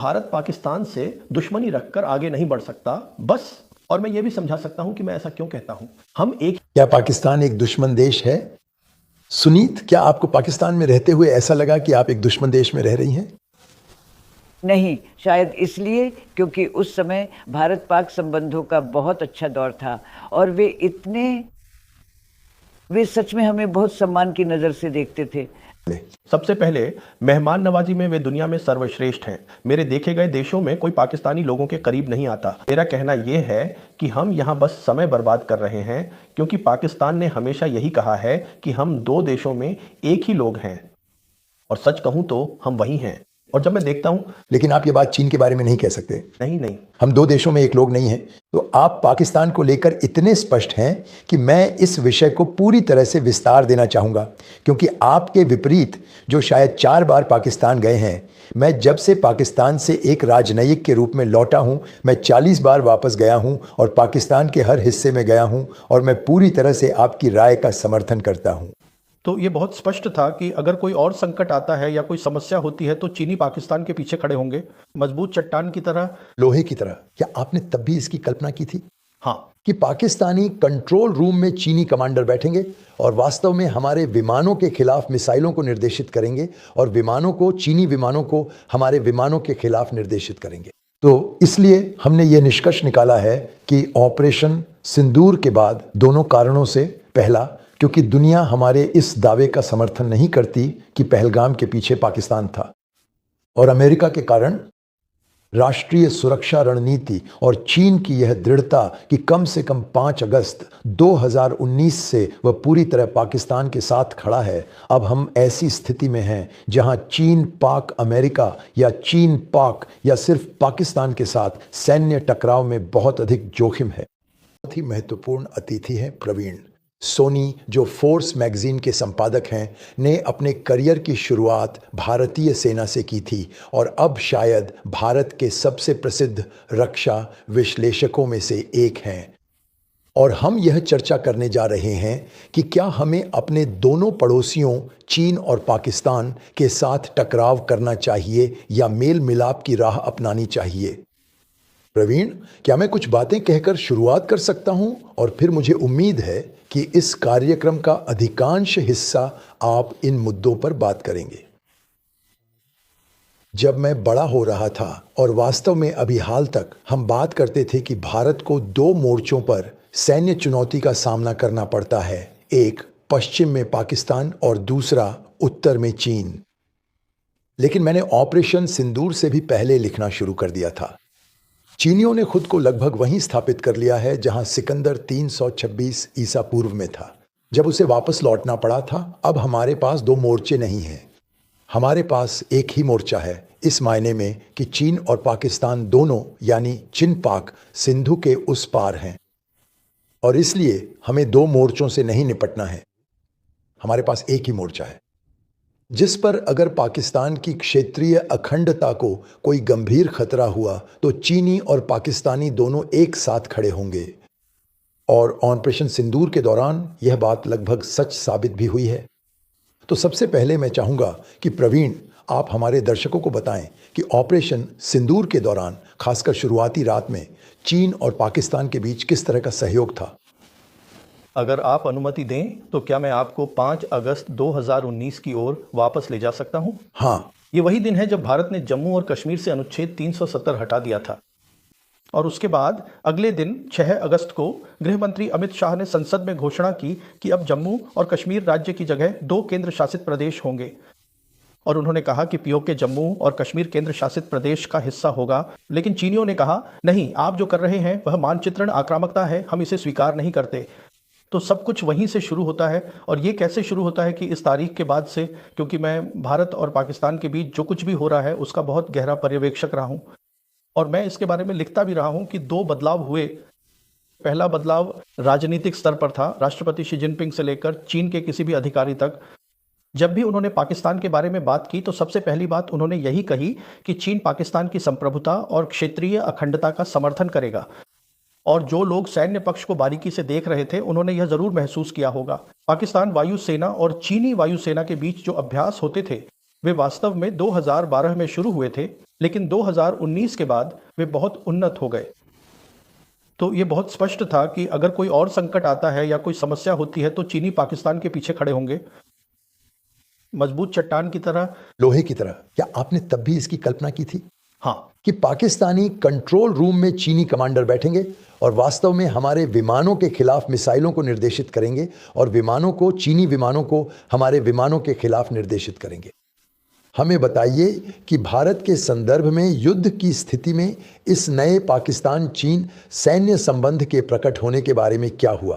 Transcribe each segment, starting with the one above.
भारत पाकिस्तान से दुश्मनी रखकर आगे नहीं बढ़ सकता बस। और मैं ये भी समझा सकता हूं कि मैं ऐसा क्यों कहता हूं। हम एक क्या पाकिस्तान एक दुश्मन देश है? सुनीत, क्या आपको पाकिस्तान में रहते हुए ऐसा लगा कि आप एक दुश्मन देश में रह रही हैं? नहीं, शायद इसलिए क्योंकि उस समय भारत पाक संबंधों का बहुत अच्छा दौर था और वे सच में हमें बहुत सम्मान की नज़र से देखते थे। सबसे पहले मेहमान नवाजी में वे दुनिया में सर्वश्रेष्ठ हैं। मेरे देखे गए देशों में कोई पाकिस्तानी लोगों के करीब नहीं आता। मेरा कहना यह है कि हम यहाँ बस समय बर्बाद कर रहे हैं, क्योंकि पाकिस्तान ने हमेशा यही कहा है कि हम दो देशों में एक ही लोग हैं, और सच कहूं तो हम वही हैं। और जब मैं देखता हूं, लेकिन आप ये बात चीन के बारे में नहीं कह सकते। नहीं, हम दो देशों में एक लोग नहीं हैं। तो आप पाकिस्तान को लेकर इतने स्पष्ट हैं कि मैं इस विषय को पूरी तरह से विस्तार देना चाहूँगा, क्योंकि आपके विपरीत जो शायद 4 बार पाकिस्तान गए हैं, मैं जब से पाकिस्तान से एक राजनयिक के रूप में लौटा हूँ, मैं 40 बार वापस गया हूँ और पाकिस्तान के हर हिस्से में गया हूँ, और मैं पूरी तरह से आपकी राय का समर्थन करता हूँ। तो ये बहुत स्पष्ट था कि अगर कोई और संकट आता है या कोई समस्या होती है तो चीनी पाकिस्तान के पीछे खड़े होंगे, मजबूत चट्टान की तरह, लोहे की तरह। क्या आपने तब भी इसकी कल्पना की थी? हाँ, कि पाकिस्तानी कंट्रोल रूम में चीनी कमांडर बैठेंगे और वास्तव में हमारे विमानों के खिलाफ मिसाइलों को निर्देशित करेंगे, और चीनी विमानों को हमारे विमानों के खिलाफ निर्देशित करेंगे। तो इसलिए हमने ये निष्कर्ष निकाला है कि ऑपरेशन सिंदूर के बाद दोनों कारणों से, पहला, क्योंकि दुनिया हमारे इस दावे का समर्थन नहीं करती कि पहलगाम के पीछे पाकिस्तान था, और अमेरिका के कारण राष्ट्रीय सुरक्षा रणनीति और चीन की यह दृढ़ता कि कम से कम 5 अगस्त 2019 से वह पूरी तरह पाकिस्तान के साथ खड़ा है। अब हम ऐसी स्थिति में हैं जहां चीन पाक अमेरिका या चीन पाक या सिर्फ पाकिस्तान के साथ सैन्य टकराव में बहुत अधिक जोखिम है। बहुत ही महत्वपूर्ण अतिथि हैं प्रवीण सोनी, जो फोर्स मैगजीन के संपादक हैं, ने अपने करियर की शुरुआत भारतीय सेना से की थी और अब शायद भारत के सबसे प्रसिद्ध रक्षा विश्लेषकों में से एक हैं। और हम यह चर्चा करने जा रहे हैं कि क्या हमें अपने दोनों पड़ोसियों चीन और पाकिस्तान के साथ टकराव करना चाहिए या मेल मिलाप की राह अपनानी चाहिए। प्रवीण, क्या मैं कुछ बातें कहकर शुरुआत कर सकता हूं? और फिर मुझे उम्मीद है कि इस कार्यक्रम का अधिकांश हिस्सा आप इन मुद्दों पर बात करेंगे। जब मैं बड़ा हो रहा था, और वास्तव में अभी हाल तक, हम बात करते थे कि भारत को 2 मोर्चों पर सैन्य चुनौती का सामना करना पड़ता है, एक पश्चिम में पाकिस्तान और दूसरा उत्तर में चीन। लेकिन मैंने ऑपरेशन सिंदूर से भी पहले लिखना शुरू कर दिया था। चीनियों ने खुद को लगभग वहीं स्थापित कर लिया है जहां सिकंदर 326 ईसा पूर्व में था, जब उसे वापस लौटना पड़ा था। अब हमारे पास 2 मोर्चे नहीं हैं, हमारे पास एक ही मोर्चा है, इस मायने में कि चीन और पाकिस्तान दोनों, यानी चिन पाक, सिंधु के उस पार हैं। और इसलिए हमें 2 मोर्चों से नहीं निपटना है, हमारे पास एक ही मोर्चा है, जिस पर अगर पाकिस्तान की क्षेत्रीय अखंडता को कोई गंभीर खतरा हुआ तो चीनी और पाकिस्तानी दोनों एक साथ खड़े होंगे। और ऑपरेशन सिंदूर के दौरान यह बात लगभग सच साबित भी हुई है। तो सबसे पहले मैं चाहूँगा कि प्रवीण, आप हमारे दर्शकों को बताएं कि ऑपरेशन सिंदूर के दौरान, खासकर शुरुआती रात में, चीन और पाकिस्तान के बीच किस तरह का सहयोग था। अगर आप अनुमति दें तो क्या मैं आपको 5 अगस्त 2019 की ओर वापस ले जा सकता हूं? हाँ। ये वही दिन है जब भारत ने जम्मू और कश्मीर से अनुच्छेद 370 हटा दिया था, और उसके बाद अगले दिन 6 अगस्त को गृह मंत्री अमित शाह ने संसद में घोषणा की कि अब जम्मू और कश्मीर राज्य की जगह 2 केंद्र शासित प्रदेश होंगे। और उन्होंने कहा कि पीओके जम्मू और कश्मीर केंद्र शासित प्रदेश का हिस्सा होगा। लेकिन चीनियों ने कहा, नहीं, आप जो कर रहे हैं वह मानचित्रण आक्रामकता है, हम इसे स्वीकार नहीं करते। तो सब कुछ वहीं से शुरू होता है। और ये कैसे शुरू होता है कि इस तारीख के बाद से, क्योंकि मैं भारत और पाकिस्तान के बीच जो कुछ भी हो रहा है उसका बहुत गहरा पर्यवेक्षक रहा हूँ, और मैं इसके बारे में लिखता भी रहा हूँ कि 2 बदलाव हुए। पहला बदलाव राजनीतिक स्तर पर था, राष्ट्रपति शी जिनपिंग से लेकर चीन के किसी भी अधिकारी तक। जब भी उन्होंने पाकिस्तान के बारे में बात की तो सबसे पहली बात उन्होंने यही कही कि चीन पाकिस्तान की संप्रभुता और क्षेत्रीय अखंडता का समर्थन करेगा। और जो लोग सैन्य पक्ष को बारीकी से देख रहे थे उन्होंने यह जरूर महसूस किया होगा, पाकिस्तान वायुसेना और चीनी वायुसेना के बीच जो अभ्यास होते थे वे वास्तव में 2012 में शुरू हुए थे, लेकिन 2019 के बाद वे बहुत उन्नत हो गए। तो ये बहुत स्पष्ट था कि अगर कोई और संकट आता है या कोई समस्या होती है तो चीनी पाकिस्तान के पीछे खड़े होंगे, मजबूत चट्टान की तरह। लोहे की तरह। क्या आपने तब भी इसकी कल्पना की थी हाँ, कि पाकिस्तानी कंट्रोल रूम में चीनी कमांडर बैठेंगे और वास्तव में हमारे विमानों के खिलाफ मिसाइलों को निर्देशित करेंगे और चीनी विमानों को हमारे विमानों के खिलाफ निर्देशित करेंगे? हमें बताइए कि भारत के संदर्भ में युद्ध की स्थिति में इस नए पाकिस्तान चीन सैन्य संबंध के प्रकट होने के बारे में क्या हुआ?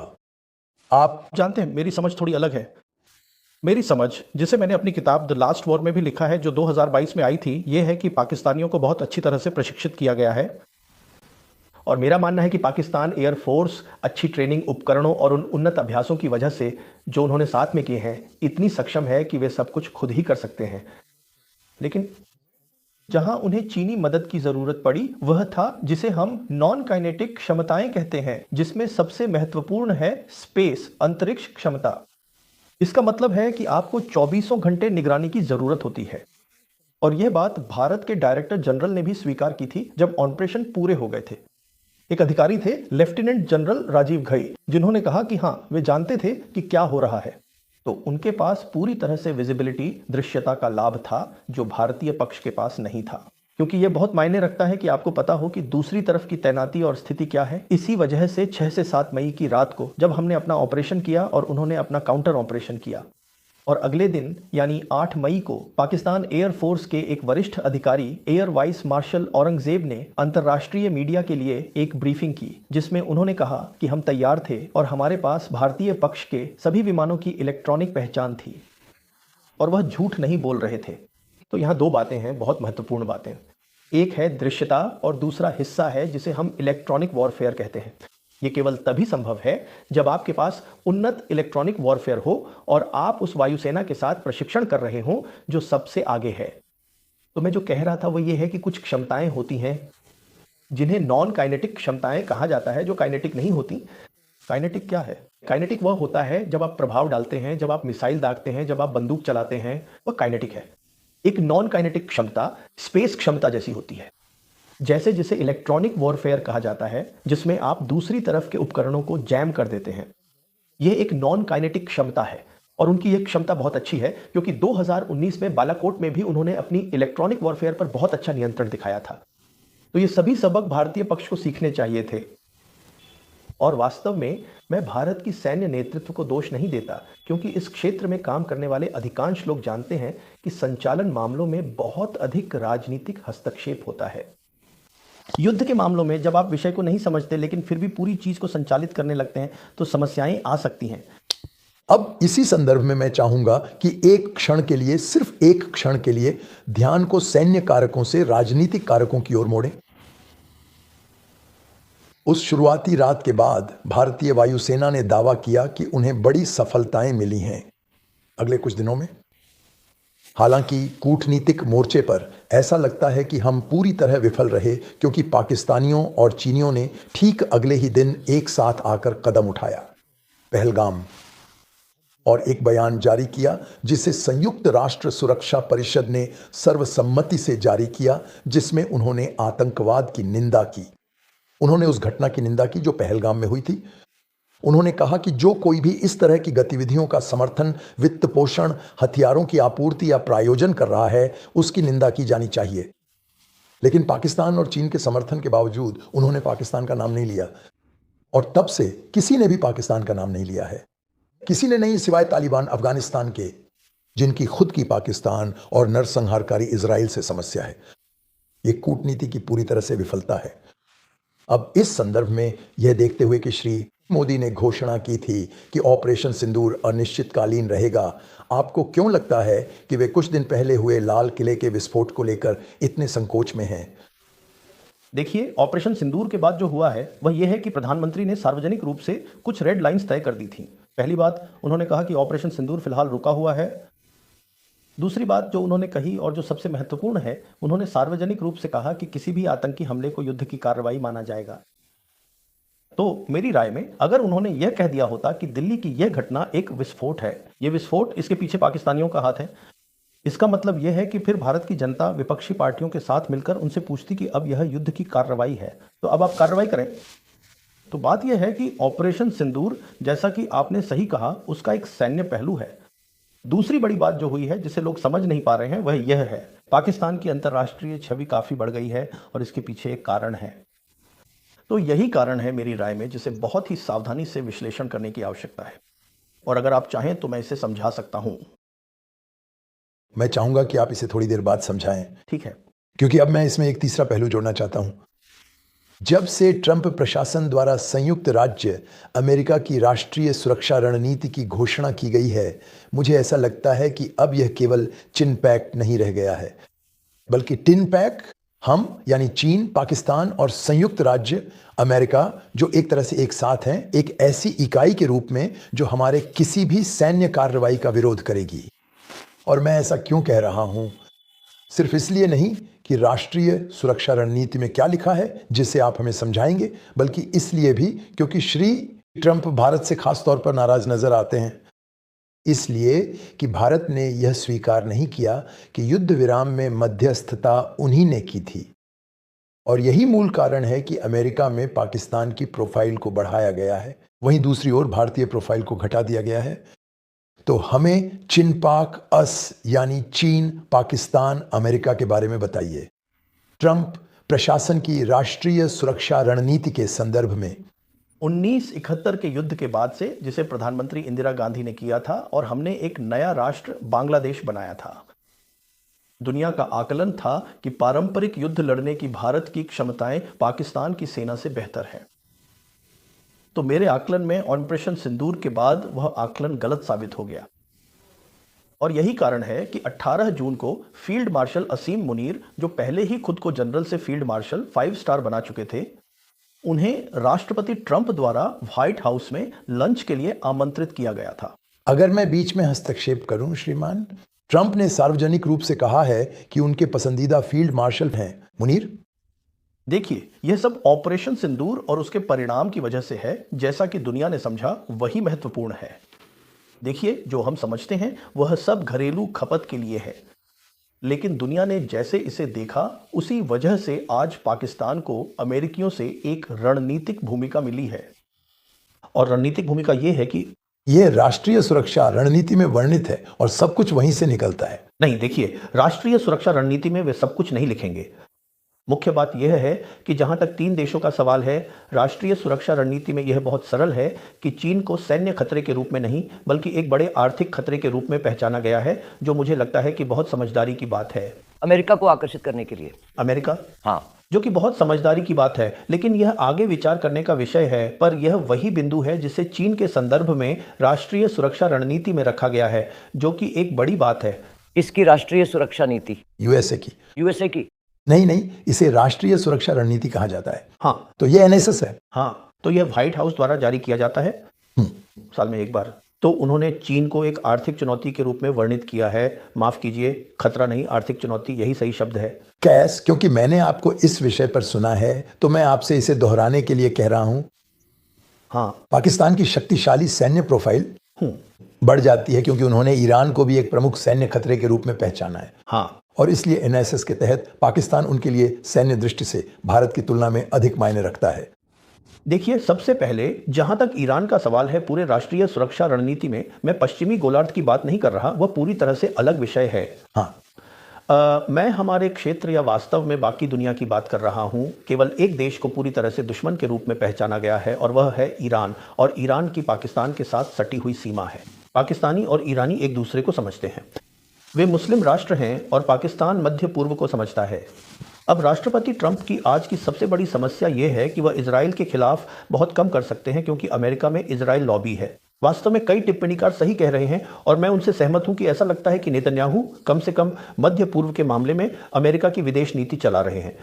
आप जानते हैं मेरी समझ थोड़ी अलग है। मेरी समझ, जिसे मैंने अपनी किताब द लास्ट वॉर में भी लिखा है, जो 2022 में आई थी, ये है कि पाकिस्तानियों को बहुत अच्छी तरह से प्रशिक्षित किया गया है। और मेरा मानना है कि पाकिस्तान एयरफोर्स अच्छी ट्रेनिंग, उपकरणों और उन उन्नत अभ्यासों की वजह से जो उन्होंने साथ में किए हैं, इतनी सक्षम है कि वे सब कुछ खुद ही कर सकते हैं। लेकिन जहां उन्हें चीनी मदद की जरूरत पड़ी वह था जिसे हम नॉन काइनेटिक क्षमताएं कहते हैं, जिसमें सबसे महत्वपूर्ण है स्पेस, अंतरिक्ष क्षमता। इसका मतलब है कि आपको 24 घंटे निगरानी की जरूरत होती है। और यह बात भारत के डायरेक्टर जनरल ने भी स्वीकार की थी जब ऑपरेशन पूरे हो गए थे। एक अधिकारी थे, लेफ्टिनेंट जनरल राजीव घई, जिन्होंने कहा कि हाँ, वे जानते थे कि क्या हो रहा है। तो उनके पास पूरी तरह से विजिबिलिटी, दृश्यता का लाभ था, जो भारतीय पक्ष के पास नहीं था। क्योंकि यह बहुत मायने रखता है कि आपको पता हो कि दूसरी तरफ की तैनाती और स्थिति क्या है। इसी वजह से 6 से 7 मई की रात को जब हमने अपना ऑपरेशन किया और उन्होंने अपना काउंटर ऑपरेशन किया, और अगले दिन यानी 8 मई को पाकिस्तान एयरफोर्स के एक वरिष्ठ अधिकारी एयर वाइस मार्शल औरंगजेब ने अंतर्राष्ट्रीय मीडिया के लिए एक ब्रीफिंग की, जिसमें उन्होंने कहा कि हम तैयार थे और हमारे पास भारतीय पक्ष के सभी विमानों की इलेक्ट्रॉनिक पहचान थी और वह झूठ नहीं बोल रहे थे। तो यहाँ 2 बातें हैं, बहुत महत्वपूर्ण बातें। एक है दृश्यता और दूसरा हिस्सा है जिसे हम इलेक्ट्रॉनिक वॉरफेयर कहते हैं। ये केवल तभी संभव है जब आपके पास उन्नत इलेक्ट्रॉनिक वॉरफेयर हो और आप उस वायुसेना के साथ प्रशिक्षण कर रहे हो जो सबसे आगे है। तो मैं जो कह रहा था वो ये है कि कुछ क्षमताएं होती हैं जिन्हें नॉन काइनेटिक क्षमताएं कहा जाता है, जो काइनेटिक नहीं होती। काइनेटिक क्या है? काइनेटिक वह होता है जब आप प्रभाव डालते हैं, जब आप मिसाइल दागते हैं, जब आप बंदूक चलाते हैं, वह काइनेटिक है। एक नॉन काइनेटिक क्षमता स्पेस क्षमता जैसी होती है, जैसे जिसे इलेक्ट्रॉनिक वॉरफेयर कहा जाता है, जिसमें आप दूसरी तरफ के उपकरणों को जैम कर देते हैं। यह एक नॉन काइनेटिक क्षमता है और उनकी यह क्षमता बहुत अच्छी है क्योंकि 2019 में बालाकोट में भी उन्होंने अपनी इलेक्ट्रॉनिक वॉरफेयर पर बहुत अच्छा नियंत्रण दिखाया था। तो ये सभी सबक भारतीय पक्ष को सीखने चाहिए थे। और वास्तव में मैं भारत की सैन्य नेतृत्व को दोष नहीं देता, क्योंकि इस क्षेत्र में काम करने वाले अधिकांश लोग जानते हैं कि संचालन मामलों में बहुत अधिक राजनीतिक हस्तक्षेप होता है। युद्ध के मामलों में जब आप विषय को नहीं समझते लेकिन फिर भी पूरी चीज को संचालित करने लगते हैं तो समस्याएं आ सकती हैं। अब इसी संदर्भ में मैं चाहूंगा कि एक क्षण के लिए, सिर्फ एक क्षण के लिए ध्यान को सैन्य कारकों से राजनीतिक कारकों की ओर मोड़ें। उस शुरुआती रात के बाद भारतीय वायुसेना ने दावा किया कि उन्हें बड़ी सफलताएं मिली हैं अगले कुछ दिनों में। हालांकि कूटनीतिक मोर्चे पर ऐसा लगता है कि हम पूरी तरह विफल रहे, क्योंकि पाकिस्तानियों और चीनियों ने ठीक अगले ही दिन एक साथ आकर कदम उठाया, पहलगाम, और एक बयान जारी किया जिसे संयुक्त राष्ट्र सुरक्षा परिषद ने सर्वसम्मति से जारी किया, जिसमें उन्होंने आतंकवाद की निंदा की। उन्होंने उस घटना की निंदा की जो पहलगाम में हुई थी। उन्होंने कहा कि जो कोई भी इस तरह की गतिविधियों का समर्थन, वित्त पोषण, हथियारों की आपूर्ति या प्रायोजन कर रहा है, उसकी निंदा की जानी चाहिए। लेकिन पाकिस्तान और चीन के समर्थन के बावजूद उन्होंने पाकिस्तान का नाम नहीं लिया, और तब से किसी ने भी पाकिस्तान का नाम नहीं लिया है। किसी ने नहीं, सिवाय तालिबान अफगानिस्तान के, जिनकी खुद की पाकिस्तान और नरसंहारकारी इजराइल से समस्या है। ये कूटनीति की पूरी तरह से विफलता है। अब इस संदर्भ में यह देखते हुए कि श्री मोदी ने घोषणा की थी कि ऑपरेशन सिंदूर अनिश्चितकालीन रहेगा, आपको क्यों लगता है कि वे कुछ दिन पहले हुए लाल किले के विस्फोट को लेकर इतने संकोच में हैं? देखिए, ऑपरेशन सिंदूर के बाद जो हुआ है वह यह है कि प्रधानमंत्री ने सार्वजनिक रूप से कुछ रेड लाइंस तय कर दी थी। पहली बात, उन्होंने कहा कि ऑपरेशन सिंदूर फिलहाल रुका हुआ है। दूसरी बात जो उन्होंने कही और जो सबसे महत्वपूर्ण है, उन्होंने सार्वजनिक रूप से कहा कि किसी भी आतंकी हमले को युद्ध की कार्रवाई माना जाएगा। तो मेरी राय में अगर उन्होंने यह कह दिया होता कि दिल्ली की यह घटना एक विस्फोट है, यह विस्फोट, इसके पीछे पाकिस्तानियों का हाथ है, इसका मतलब यह है कि फिर भारत की जनता विपक्षी पार्टियों के साथ मिलकर उनसे पूछती कि अब यह युद्ध की कार्रवाई है, तो अब आप कार्रवाई करें। तो बात यह है कि ऑपरेशन सिंदूर, जैसा कि आपने सही कहा, उसका एक सैन्य पहलू है। दूसरी बड़ी बात जो हुई है जिसे लोग समझ नहीं पा रहे हैं वह यह है, पाकिस्तान की अंतर्राष्ट्रीय छवि काफी बढ़ गई है और इसके पीछे एक कारण है। तो यही कारण है मेरी राय में, जिसे बहुत ही सावधानी से विश्लेषण करने की आवश्यकता है, और अगर आप चाहें तो मैं इसे समझा सकता हूं। मैं चाहूंगा कि आप इसे थोड़ी देर बाद समझाएं, ठीक है। क्योंकि अब मैं इसमें एक तीसरा पहलू जोड़ना चाहता हूं। जब से ट्रंप प्रशासन द्वारा संयुक्त राज्य अमेरिका की राष्ट्रीय सुरक्षा रणनीति की घोषणा की गई है, मुझे ऐसा लगता है कि अब यह केवल चिन पैक नहीं रह गया है, बल्कि टिन पैक हम यानी चीन, पाकिस्तान और संयुक्त राज्य अमेरिका, जो एक तरह से एक साथ हैं, एक ऐसी इकाई के रूप में जो हमारे किसी भी सैन्य कार्रवाई का विरोध करेगी। और मैं ऐसा क्यों कह रहा हूं? सिर्फ इसलिए नहीं कि राष्ट्रीय सुरक्षा रणनीति में क्या लिखा है जिसे आप हमें समझाएंगे, बल्कि इसलिए भी क्योंकि श्री ट्रंप भारत से खास तौर पर नाराज नजर आते हैं, इसलिए कि भारत ने यह स्वीकार नहीं किया कि युद्ध विराम में मध्यस्थता उन्हीं ने की थी। और यही मूल कारण है कि अमेरिका में पाकिस्तान की प्रोफाइल को बढ़ाया गया है, वहीं दूसरी ओर भारतीय प्रोफाइल को घटा दिया गया है। तो हमें चिन पाक अस यानी चीन, पाकिस्तान, अमेरिका के बारे में बताइए। ट्रंप प्रशासन की राष्ट्रीय सुरक्षा रणनीति के संदर्भ में 1971 के युद्ध के बाद से, जिसे प्रधानमंत्री इंदिरा गांधी ने किया था, और हमने एक नया राष्ट्र बांग्लादेश बनाया था। दुनिया का आकलन था कि पारंपरिक युद्ध लड़ने की भारत की क्षमताएं पाकिस्तान की सेना से बेहतर हैं। तो मेरे आकलन में ऑपरेशन सिंदूर के बाद वह आकलन गलत साबित हो गया, और यही कारण है कि 18 जून को फील्ड मार्शल असीम मुनीर, जो पहले ही खुद को जनरल से फील्ड मार्शल 5 स्टार बना चुके थे, उन्हें राष्ट्रपति ट्रंप द्वारा व्हाइट हाउस में लंच के लिए आमंत्रित किया गया था। अगर मैं बीच में हस्तक्षेप करूं श्रीमान, ट्रंप ने सार्वजनिक रूप से कहा है कि उनके पसंदीदा फील्ड मार्शल हैं मुनीर। देखिए, यह सब ऑपरेशन सिंदूर और उसके परिणाम की वजह से है। जैसा कि दुनिया ने समझा वही महत्वपूर्ण है। देखिए, जो हम समझते हैं वह सब घरेलू खपत के लिए है, लेकिन दुनिया ने जैसे इसे देखा उसी वजह से आज पाकिस्तान को अमेरिकियों से एक रणनीतिक भूमिका मिली है। और रणनीतिक भूमिका यह है कि यह राष्ट्रीय सुरक्षा रणनीति में वर्णित है और सब कुछ वहीं से निकलता है। नहीं, देखिए, राष्ट्रीय सुरक्षा रणनीति में वे सब कुछ नहीं लिखेंगे। मुख्य बात यह है कि जहां तक 3 देशों का सवाल है, राष्ट्रीय सुरक्षा रणनीति में यह बहुत सरल है कि चीन को सैन्य खतरे के रूप में नहीं, बल्कि एक बड़े आर्थिक खतरे के रूप में पहचाना गया है, जो मुझे लगता है कि बहुत समझदारी की बात है। अमेरिका को आकर्षित करने के लिए अमेरिका, हाँ, जो कि बहुत समझदारी की बात है, लेकिन यह आगे विचार करने का विषय है। पर यह वही बिंदु है जिसे चीन के संदर्भ में राष्ट्रीय सुरक्षा रणनीति में रखा गया है, जो कि एक बड़ी बात है। इसकी राष्ट्रीय सुरक्षा नीति यूएसए की नहीं, इसे राष्ट्रीय सुरक्षा रणनीति कहा जाता है। हाँ, तो ये एनएसएस है। हाँ, तो यह व्हाइट हाउस द्वारा जारी किया जाता है साल में एक बार। तो उन्होंने चीन को एक आर्थिक चुनौती के रूप में वर्णित किया है। माफ कीजिए, खतरा नहीं, आर्थिक चुनौती, यही सही शब्द है। कैस, क्योंकि मैंने आपको इस विषय पर सुना है तो मैं आपसे इसे दोहराने के लिए कह रहा हूं। हाँ, पाकिस्तान की शक्तिशाली सैन्य प्रोफाइल बढ़ जाती है क्योंकि उन्होंने ईरान को भी एक प्रमुख सैन्य खतरे के रूप में पहचाना है। हाँ, और इसलिए एनएसएस के तहत पाकिस्तान उनके लिए सैन्य दृष्टि से भारत की तुलना में अधिक मायने रखता है। देखिए, सबसे पहले जहां तक ईरान का सवाल है, पूरे राष्ट्रीय सुरक्षा रणनीति में मैं पश्चिमी गोलार्ध की बात नहीं कर रहा, वह पूरी तरह से अलग विषय है। हाँ, मैं हमारे क्षेत्र या वास्तव में बाकी दुनिया की बात कर रहा हूं। केवल एक देश को पूरी तरह से दुश्मन के रूप में पहचाना गया है, और वह है ईरान। और ईरान की पाकिस्तान के साथ सटी हुई सीमा है। पाकिस्तानी और ईरानी एक दूसरे को समझते हैं। वे मुस्लिम राष्ट्र हैं और पाकिस्तान मध्य पूर्व को समझता है। अब राष्ट्रपति ट्रंप की आज की सबसे बड़ी समस्या यह है कि वह इजराइल के खिलाफ बहुत कम कर सकते हैं, क्योंकि अमेरिका में इजराइल लॉबी है। वास्तव में कई टिप्पणीकार सही कह रहे हैं, और मैं उनसे सहमत हूं कि ऐसा लगता है कि नेतन्याहू कम से कम मध्य पूर्व के मामले में अमेरिका की विदेश नीति चला रहे हैं।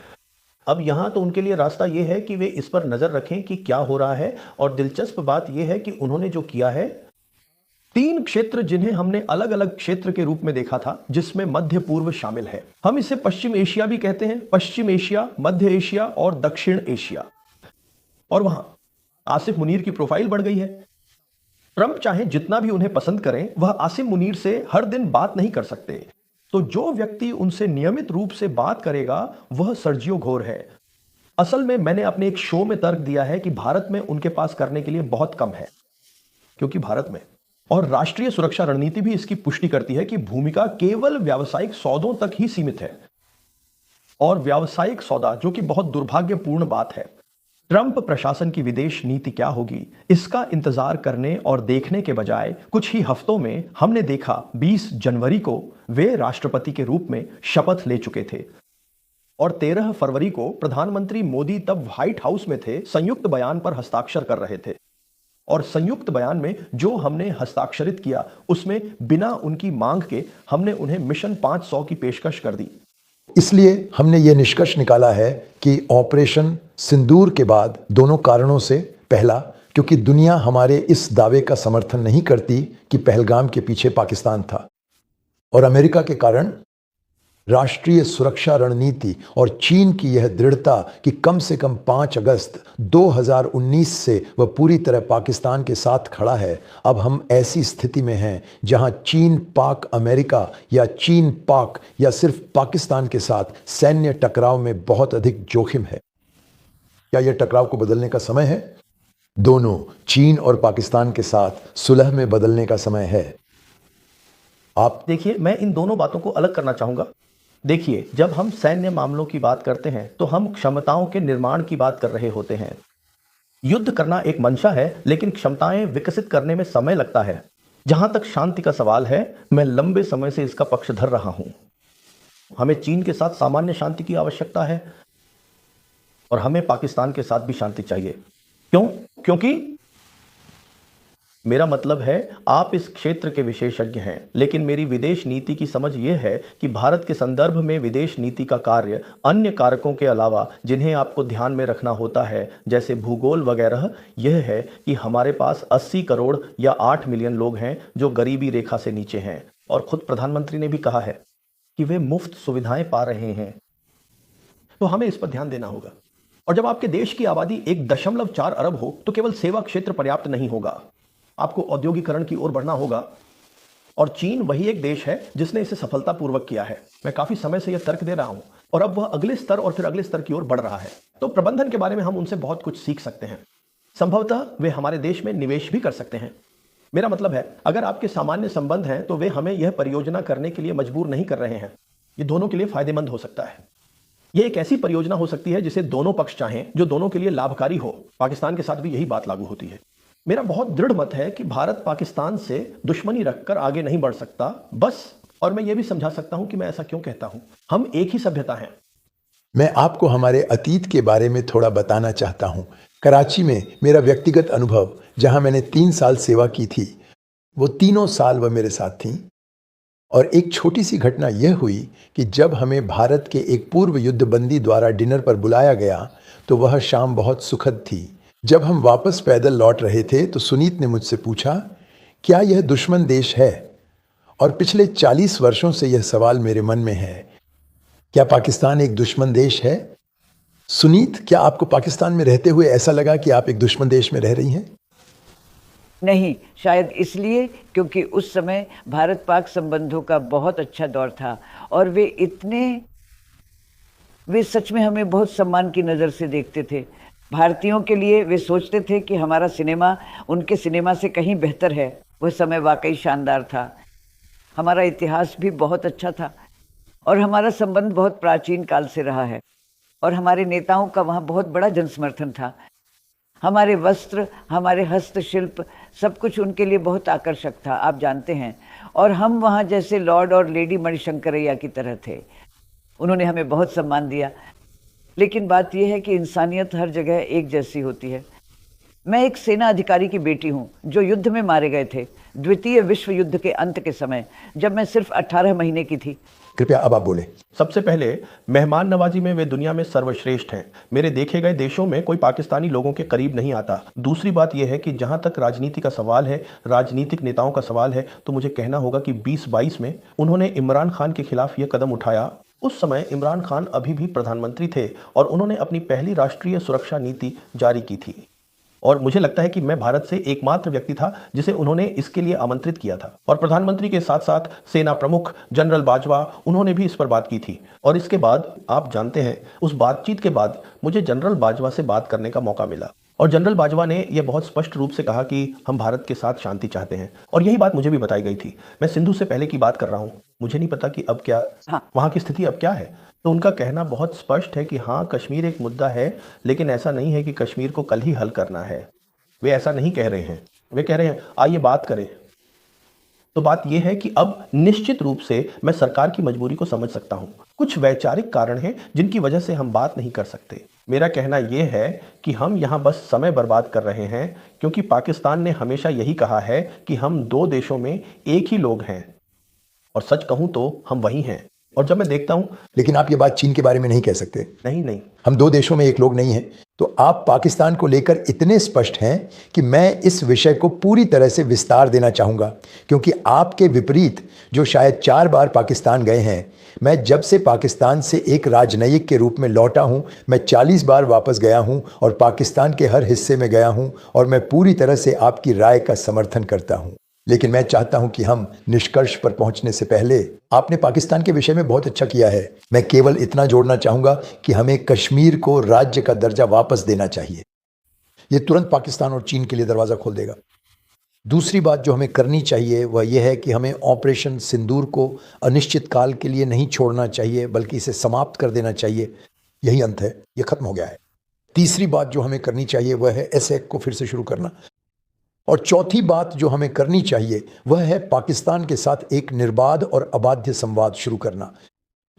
अब यहां तो उनके लिए रास्ता यह है कि वे इस पर नजर रखें कि क्या हो रहा है। और दिलचस्प बात यह है कि उन्होंने जो किया है, 3 क्षेत्र जिन्हें हमने अलग अलग क्षेत्र के रूप में देखा था, जिसमें मध्य पूर्व शामिल है। हम इसे पश्चिम एशिया भी कहते हैं। पश्चिम एशिया, मध्य एशिया और दक्षिण एशिया। और वहां आसिफ मुनीर की प्रोफाइल बढ़ गई है। ट्रंप चाहे जितना भी उन्हें पसंद करें, वह आसिफ मुनीर से हर दिन बात नहीं कर सकते। तो जो व्यक्ति उनसे नियमित रूप से बात करेगा वह सर्जियो घोर है। असल में मैंने अपने एक शो में तर्क दिया है कि भारत में उनके पास करने के लिए बहुत कम है, क्योंकि भारत में और राष्ट्रीय सुरक्षा रणनीति भी इसकी पुष्टि करती है कि भूमिका केवल व्यावसायिक सौदों तक ही सीमित है। और व्यावसायिक सौदा, जो कि बहुत दुर्भाग्यपूर्ण बात है। ट्रंप प्रशासन की विदेश नीति क्या होगी, इसका इंतजार करने और देखने के बजाय कुछ ही हफ्तों में हमने देखा 20 जनवरी को वे राष्ट्रपति के रूप में शपथ ले चुके थे और 13 फरवरी को प्रधानमंत्री मोदी तब व्हाइट हाउस में थे, संयुक्त बयान पर हस्ताक्षर कर रहे थे। और संयुक्त बयान में जो हमने हस्ताक्षरित किया उसमें बिना उनकी मांग के हमने उन्हें मिशन 500 की पेशकश कर दी। इसलिए हमने ये निष्कर्ष निकाला है कि ऑपरेशन सिंदूर के बाद दोनों कारणों से, पहला, क्योंकि दुनिया हमारे इस दावे का समर्थन नहीं करती कि पहलगाम के पीछे पाकिस्तान था, और अमेरिका के कारण राष्ट्रीय सुरक्षा रणनीति और चीन की यह दृढ़ता कि कम से कम 5 अगस्त 2019 से वह पूरी तरह पाकिस्तान के साथ खड़ा है। अब हम ऐसी स्थिति में हैं जहां चीन पाक अमेरिका या चीन पाक या सिर्फ पाकिस्तान के साथ सैन्य टकराव में बहुत अधिक जोखिम है। क्या यह टकराव को बदलने का समय है? दोनों चीन और पाकिस्तान के साथ सुलह में बदलने का समय है। आप देखिए, मैं इन दोनों बातों को अलग करना चाहूंगा। देखिए, जब हम सैन्य मामलों की बात करते हैं तो हम क्षमताओं के निर्माण की बात कर रहे होते हैं। युद्ध करना एक मंशा है, लेकिन क्षमताएं विकसित करने में समय लगता है। जहां तक शांति का सवाल है, मैं लंबे समय से इसका पक्ष धर रहा हूं। हमें चीन के साथ सामान्य शांति की आवश्यकता है और हमें पाकिस्तान के साथ भी शांति चाहिए। क्यों? क्योंकि मेरा मतलब है, आप इस क्षेत्र के विशेषज्ञ हैं, लेकिन मेरी विदेश नीति की समझ यह है कि भारत के संदर्भ में विदेश नीति का कार्य अन्य कारकों के अलावा जिन्हें आपको ध्यान में रखना होता है, जैसे भूगोल वगैरह, यह है कि हमारे पास 80 करोड़ या 8 मिलियन लोग हैं जो गरीबी रेखा से नीचे हैं। और खुद प्रधानमंत्री ने भी कहा है कि वे मुफ्त सुविधाएं पा रहे हैं। तो हमें इस पर ध्यान देना होगा। और जब आपके देश की आबादी 1.4 अरब हो तो केवल सेवा क्षेत्र पर्याप्त नहीं होगा, आपको औद्योगिकरण की ओर बढ़ना होगा। और चीन वही एक देश है जिसने इसे सफलतापूर्वक किया है। मैं काफी समय से यह तर्क दे रहा हूं और अब वह अगले स्तर और फिर अगले स्तर की ओर बढ़ रहा है। तो प्रबंधन के बारे में हम उनसे बहुत कुछ सीख सकते हैं। संभवतः वे हमारे देश में निवेश भी कर सकते हैं। मेरा मतलब है, अगर आपके सामान्य संबंध हैं तो वे हमें यह परियोजना करने के लिए मजबूर नहीं कर रहे हैं। ये दोनों के लिए फायदेमंद हो सकता है। यह एक ऐसी परियोजना हो सकती है जिसे दोनों पक्ष चाहें, जो दोनों के लिए लाभकारी हो। पाकिस्तान के साथ भी यही बात लागू होती है। मेरा बहुत दृढ़ मत है कि भारत पाकिस्तान से दुश्मनी रखकर आगे नहीं बढ़ सकता, बस। और मैं ये भी समझा सकता हूं कि मैं ऐसा क्यों कहता हूं। हम एक ही सभ्यता हैं। मैं आपको हमारे अतीत के बारे में थोड़ा बताना चाहता हूं। कराची में मेरा व्यक्तिगत अनुभव, जहां मैंने 3 साल सेवा की थी, वो तीनों साल वह मेरे साथ थीं। और एक छोटी सी घटना यह हुई कि जब हमें भारत के एक पूर्व युद्धबंदी द्वारा डिनर पर बुलाया गया तो वह शाम बहुत सुखद थी। जब हम वापस पैदल लौट रहे थे तो सुनीत ने मुझसे पूछा, क्या यह दुश्मन देश है? और पिछले 40 वर्षों से यह सवाल मेरे मन में है, क्या पाकिस्तान एक दुश्मन देश है? सुनीत, क्या आपको पाकिस्तान में रहते हुए ऐसा लगा कि आप एक दुश्मन देश में रह रही हैं? नहीं, शायद इसलिए क्योंकि उस समय भारत पाक संबंधों का बहुत अच्छा दौर था और वे सच में हमें बहुत सम्मान की नज़र से देखते थे। भारतीयों के लिए वे सोचते थे कि हमारा सिनेमा उनके सिनेमा से कहीं बेहतर है। वह समय वाकई शानदार था। हमारा इतिहास भी बहुत अच्छा था और हमारा संबंध बहुत प्राचीन काल से रहा है और हमारे नेताओं का वहाँ बहुत बड़ा जनसमर्थन था। हमारे वस्त्र, हमारे हस्तशिल्प, सब कुछ उनके लिए बहुत आकर्षक था, आप जानते हैं। और हम वहाँ जैसे लॉर्ड और लेडी मणिशंकरैया की तरह थे। उन्होंने हमें बहुत सम्मान दिया। लेकिन बात यह है कि इंसानियत हर जगह एक जैसी होती है। मैं एक सेना अधिकारी की बेटी हूँ जो युद्ध में मारे गए थे, द्वितीय विश्व युद्ध के अंत के समय, जब मैं सिर्फ 18 महीने की थी। कृपया अब आप बोले। सबसे पहले, मेहमान नवाजी में वे दुनिया में सर्वश्रेष्ठ हैं। मेरे देखे गए देशों में कोई पाकिस्तानी लोगों के करीब नहीं आता। दूसरी बात यह है कि जहां तक राजनीति का सवाल है, राजनीतिक नेताओं का सवाल है, तो मुझे कहना होगा कि 2022 में उन्होंने इमरान खान के खिलाफ यह कदम उठाया। उस समय इमरान खान अभी भी प्रधानमंत्री थे और उन्होंने अपनी पहली राष्ट्रीय सुरक्षा नीति जारी की थी। और मुझे लगता है कि मैं भारत से एकमात्र व्यक्ति था जिसे उन्होंने इसके लिए आमंत्रित किया था। और प्रधानमंत्री के साथ साथ सेना प्रमुख जनरल बाजवा, उन्होंने भी इस पर बात की थी। और इसके बाद आप जानते हैं, उस बातचीत के बाद मुझे जनरल बाजवा से बात करने का मौका मिला और जनरल बाजवा ने यह बहुत स्पष्ट रूप से कहा कि हम भारत के साथ शांति चाहते हैं। और यही बात मुझे भी बताई गई थी। मैं सिंधु से पहले की बात कर रहा हूँ, मुझे नहीं पता कि अब क्या वहाँ की स्थिति अब क्या है। तो उनका कहना बहुत स्पष्ट है कि हाँ, कश्मीर एक मुद्दा है, लेकिन ऐसा नहीं है कि कश्मीर को कल ही हल करना है। वे ऐसा नहीं कह रहे हैं। वे कह रहे हैं आइए बात करें। तो बात यह है कि अब निश्चित रूप से मैं सरकार की मजबूरी को समझ सकता हूं। कुछ वैचारिक कारण हैं जिनकी वजह से हम बात नहीं कर सकते। मेरा कहना यह है कि हम यहां बस समय बर्बाद कर रहे हैं, क्योंकि पाकिस्तान ने हमेशा यही कहा है कि हम दो देशों में एक ही लोग हैं, और सच कहूं तो हम वही हैं। और जब मैं देखता हूं, लेकिन आप ये बात चीन के बारे में नहीं कह सकते। नहीं, हम दो देशों में एक लोग नहीं हैं। तो आप पाकिस्तान को लेकर इतने स्पष्ट हैं कि मैं इस विषय को पूरी तरह से विस्तार देना चाहूँगा, क्योंकि आपके विपरीत जो शायद 4 बार पाकिस्तान गए हैं, मैं जब से पाकिस्तान से एक राजनयिक के रूप में लौटा हूँ, मैं 40 बार वापस गया हूँ और पाकिस्तान के हर हिस्से में गया हूँ, और मैं पूरी तरह से आपकी राय का समर्थन करता हूँ। लेकिन मैं चाहता हूं कि हम निष्कर्ष पर पहुंचने से पहले, आपने पाकिस्तान के विषय में बहुत अच्छा किया है। मैं केवल इतना जोड़ना चाहूंगा कि हमें कश्मीर को राज्य का दर्जा वापस देना चाहिए। यह तुरंत पाकिस्तान और चीन के लिए दरवाजा खोल देगा। दूसरी बात जो हमें करनी चाहिए वह यह है कि हमें ऑपरेशन सिंदूर को अनिश्चित काल के लिए नहीं छोड़ना चाहिए, बल्कि इसे समाप्त कर देना चाहिए। यही अंत है, यह खत्म हो गया है। तीसरी बात जो हमें करनी चाहिए वह है एसएक को फिर से शुरू करना। और चौथी बात जो हमें करनी चाहिए वह है पाकिस्तान के साथ एक निर्बाध और अबाध्य संवाद शुरू करना।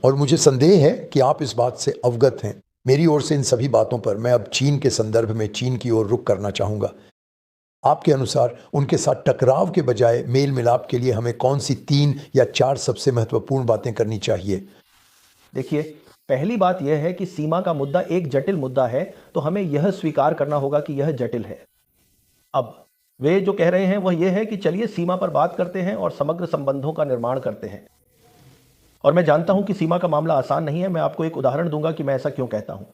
और मुझे संदेह है कि आप इस बात से अवगत हैं। मेरी ओर से इन सभी बातों पर मैं अब चीन के संदर्भ में चीन की ओर रुख करना चाहूँगा। आपके अनुसार उनके साथ टकराव के बजाय मेल मिलाप के लिए हमें कौन सी 3 या 4 सबसे महत्वपूर्ण बातें करनी चाहिए? देखिए, पहली बात यह है कि सीमा का मुद्दा एक जटिल मुद्दा है, तो हमें यह स्वीकार करना होगा कि यह जटिल है। अब वे जो कह रहे हैं वह यह है कि चलिए सीमा पर बात करते हैं और समग्र संबंधों का निर्माण करते हैं। और मैं जानता हूं कि सीमा का मामला आसान नहीं है। मैं आपको एक उदाहरण दूंगा कि मैं ऐसा क्यों कहता हूं।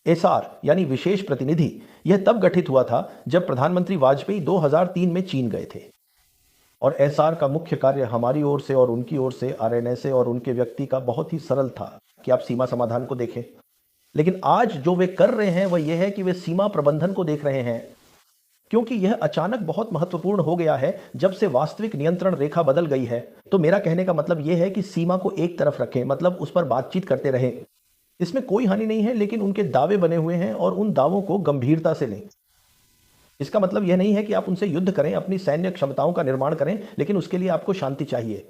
एसआर यानी विशेष प्रतिनिधि, यह तब गठित हुआ था जब प्रधानमंत्री वाजपेयी 2003 में चीन गए थे। और एसआर का मुख्य कार्य हमारी ओर से और उनकी ओर से, आरएनएसए और उनके व्यक्ति का बहुत ही सरल था कि आप सीमा समाधान को देखें। लेकिन आज जो वे कर रहे हैं वह यह है कि वे सीमा प्रबंधन को देख रहे हैं, क्योंकि यह अचानक बहुत महत्वपूर्ण हो गया है जब से वास्तविक नियंत्रण रेखा बदल गई है। तो मेरा कहने का मतलब यह है कि सीमा को एक तरफ रखें, मतलब उस पर बातचीत करते रहें। इसमें कोई हानि नहीं है, लेकिन उनके दावे बने हुए हैं और उन दावों को गंभीरता से लें। इसका मतलब यह नहीं है कि आप उनसे युद्ध करें, अपनी सैन्य क्षमताओं का निर्माण करें, लेकिन उसके लिए आपको शांति चाहिए।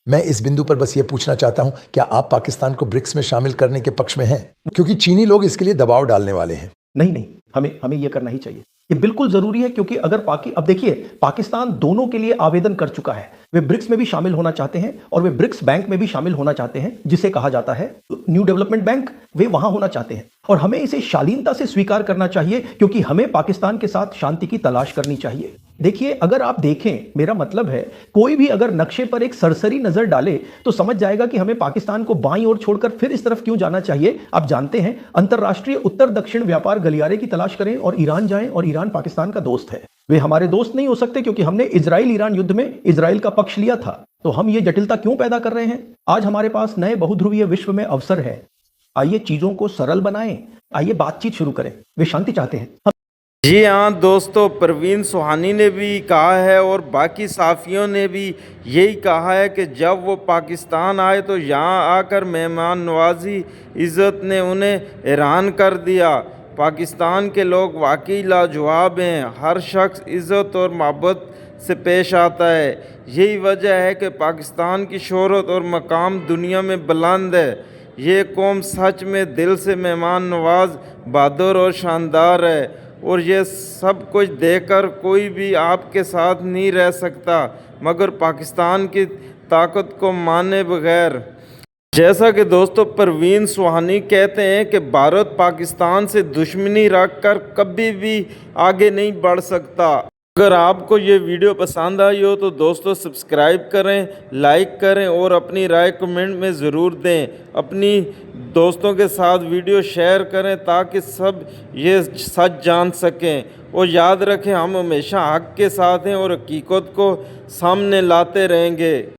मैं इस बिंदु पर बस ये पूछना चाहता हूं, क्या आप पाकिस्तान को ब्रिक्स में शामिल करने के पक्ष में हैं? क्योंकि चीनी लोग इसके लिए दबाव डालने वाले हैं। नहीं, हमें यह करना ही चाहिए। ये बिल्कुल जरूरी है, क्योंकि अगर अब देखिए, पाकिस्तान दोनों के लिए आवेदन कर चुका है। वे ब्रिक्स में भी शामिल होना चाहते हैं और वे ब्रिक्स बैंक में भी शामिल होना चाहते हैं, जिसे कहा जाता है न्यू डेवलपमेंट बैंक। वे वहां होना चाहते हैं और हमें इसे शालीनता से स्वीकार करना चाहिए, क्योंकि हमें पाकिस्तान के साथ शांति की तलाश करनी चाहिए। देखिए, अगर आप देखें, मेरा मतलब है, कोई भी अगर नक्शे पर एक सरसरी नजर डाले तो समझ जाएगा कि हमें पाकिस्तान को बाईं ओर छोड़कर फिर इस तरफ क्यों जाना चाहिए। आप जानते हैं, अंतरराष्ट्रीय उत्तर दक्षिण व्यापार गलियारे की तलाश करें और ईरान जाएं, और ईरान पाकिस्तान का दोस्त है। वे हमारे दोस्त नहीं हो सकते, क्योंकि हमने इजराइल ईरान युद्ध में इजराइल का पक्ष लिया था। तो हम ये जटिलता क्यों पैदा कर रहे हैं? आज हमारे पास नए बहुध्रुवीय विश्व में अवसर है। आइए चीजों को सरल बनाएं, आइए बातचीत शुरू करें। वे शांति चाहते हैं। जी हाँ दोस्तों, परवीन सुहानी ने भी कहा है और बाकी साफियों ने भी यही कहा है कि जब वो पाकिस्तान आए तो यहाँ आकर मेहमान नवाजी इज़्ज़त ने उन्हें हैरान कर दिया। पाकिस्तान के लोग वाकई लाजवाब हैं। हर शख्स इज़्ज़त और मोहब्बत से पेश आता है। यही वजह है कि पाकिस्तान की शोहरत और मकाम दुनिया में बुलंद है। ये कौम सच में दिल से मेहमान नवाज, बहादुर और शानदार है, और ये सब कुछ देखकर कोई भी आपके साथ नहीं रह सकता मगर पाकिस्तान की ताकत को माने बगैर। जैसा कि दोस्तों परवीन सुहानी कहते हैं कि भारत पाकिस्तान से दुश्मनी रखकर कभी भी आगे नहीं बढ़ सकता। अगर आपको ये वीडियो पसंद आई हो तो दोस्तों सब्सक्राइब करें, लाइक करें और अपनी राय कमेंट में ज़रूर दें। अपनी दोस्तों के साथ वीडियो शेयर करें ताकि सब ये सच जान सकें। और याद रखें हम हमेशा हक के साथ हैं और हकीकत को सामने लाते रहेंगे।